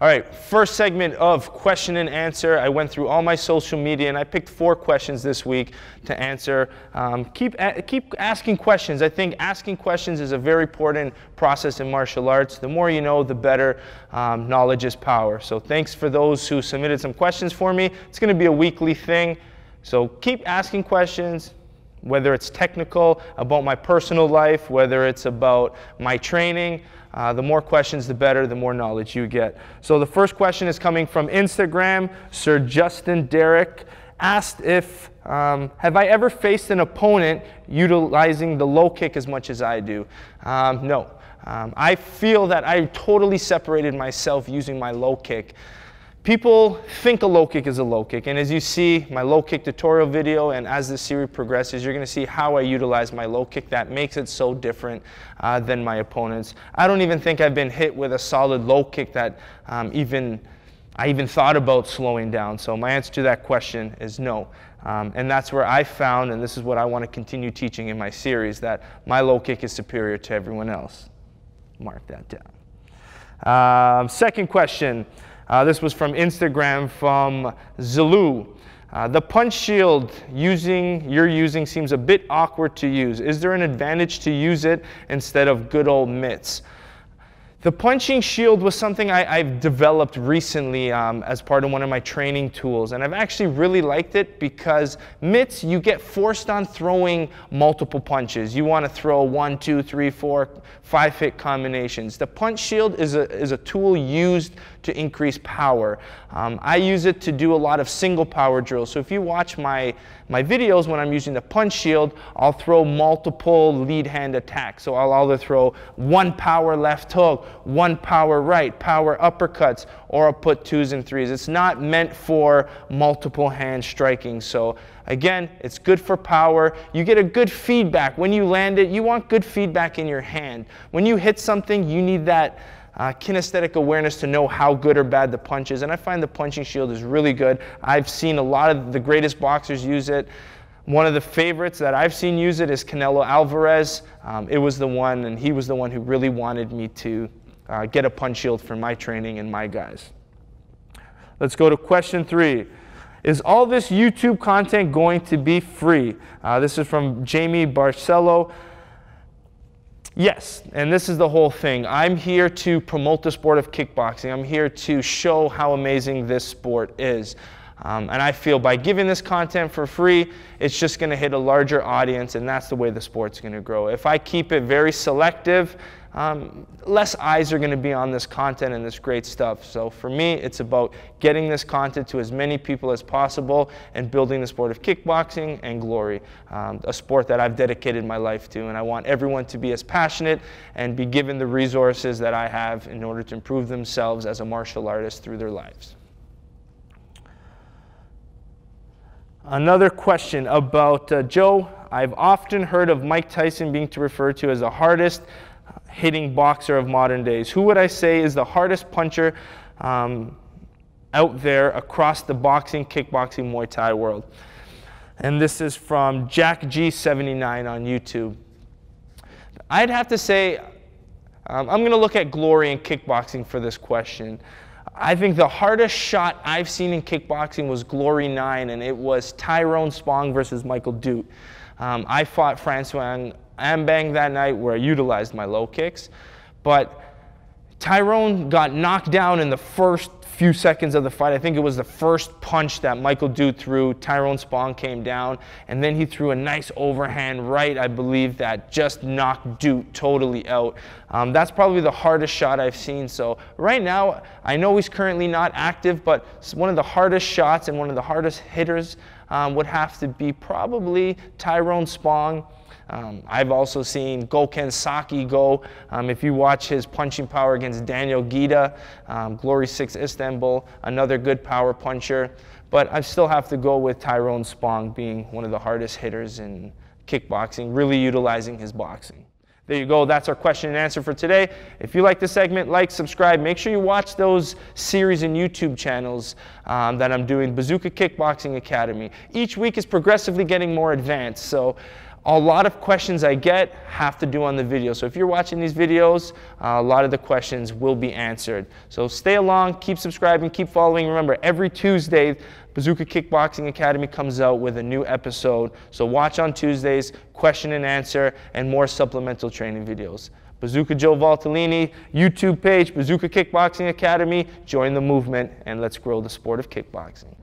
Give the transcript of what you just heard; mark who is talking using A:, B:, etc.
A: All right, first segment of question and answer. I went through all my social media and I picked 4 questions this week to answer. Keep asking questions. I think asking questions is a very important process in martial arts. The more you know, the better. Knowledge is power. So thanks for those who submitted some questions for me. It's going to be a weekly thing. So keep asking questions, whether it's technical, about my personal life, whether it's about my training. The more questions, the better, the more knowledge you get. So the first question is coming from Instagram. Sir Justin Derrick asked if, have I ever faced an opponent utilizing the low kick as much as I do? No. I feel that I totally separated myself using my low kick. People think a low kick is a low kick, and as you see my low kick tutorial video and as the series progresses, you're going to see how I utilize my low kick that makes it so different than my opponents. I don't even think I've been hit with a solid low kick that I even thought about slowing down. So my answer to that question is no. And that's where I found, and this is what I want to continue teaching in my series, that my low kick is superior to everyone else. Mark that down. Second question. This was from Instagram from Zulu. The punch shield you're using seems a bit awkward to use. Is there an advantage to use it instead of good old mitts? The punching shield was something I've developed recently as part of one of my training tools, and I've actually really liked it because mitts, you get forced on throwing multiple punches. You want to throw 1, 2, 3, 4, 5 hit combinations. The punch shield is a tool used to increase power. I use it to do a lot of single power drills. So if you watch my videos when I'm using the punch shield, I'll throw multiple lead hand attacks. So I'll either throw 1 power left hook, 1 power right, power uppercuts, or I'll put 2s and 3s. It's not meant for multiple hand striking. So again, it's good for power. You get a good feedback. When you land it, you want good feedback in your hand. When you hit something, you need that kinesthetic awareness to know how good or bad the punch is, and I find the punching shield is really good. I've seen a lot of the greatest boxers use it. One of the favorites that I've seen use it is Canelo Alvarez. He was the one who really wanted me to get a punch shield for my training and my guys. Let's go to question 3. Is all this YouTube content going to be free? This is from Jamie Barcelo. Yes, and this is the whole thing. I'm here to promote the sport of kickboxing. I'm here to show how amazing this sport is. And I feel by giving this content for free, it's just going to hit a larger audience, and that's the way the sport's going to grow. If I keep it very selective, less eyes are going to be on this content and this great stuff. So for me, it's about getting this content to as many people as possible and building the sport of kickboxing and glory, a sport that I've dedicated my life to. And I want everyone to be as passionate and be given the resources that I have in order to improve themselves as a martial artist through their lives. Another question about Joe. I've often heard of Mike Tyson being referred to as the hardest hitting boxer of modern days. Who would I say is the hardest puncher out there across the boxing, kickboxing, Muay Thai world? And this is from Jack G79 on YouTube. I'd have to say, I'm going to look at glory in kickboxing for this question. I think the hardest shot I've seen in kickboxing was Glory 9, and it was Tyrone Spong versus Michael Dute. I fought Francois Ambang that night where I utilized my low kicks, but Tyrone got knocked down in the first few seconds of the fight. I think it was the first punch that Michael Dute threw. Tyrone Spong came down, and then he threw a nice overhand right, I believe, that just knocked Dute totally out. That's probably the hardest shot I've seen. So right now, I know he's currently not active, but one of the hardest shots and one of the hardest hitters would have to be probably Tyrone Spong. I've also seen Gokhan Saki go. If you watch his punching power against Daniel Gita, Glory 6 Istanbul, another good power puncher. But I still have to go with Tyrone Spong being one of the hardest hitters in kickboxing, really utilizing his boxing. There you go. That's our question and answer for today. If you like the segment, like, subscribe. Make sure you watch those series and YouTube channels that I'm doing, Bazooka Kickboxing Academy. Each week is progressively getting more advanced. So a lot of questions I get have to do on the video. So if you're watching these videos, a lot of the questions will be answered. So stay along, keep subscribing, keep following. Remember, every Tuesday, Bazooka Kickboxing Academy comes out with a new episode. So watch on Tuesdays, question and answer, and more supplemental training videos. Bazooka Joe Valtellini, YouTube page, Bazooka Kickboxing Academy. Join the movement and let's grow the sport of kickboxing.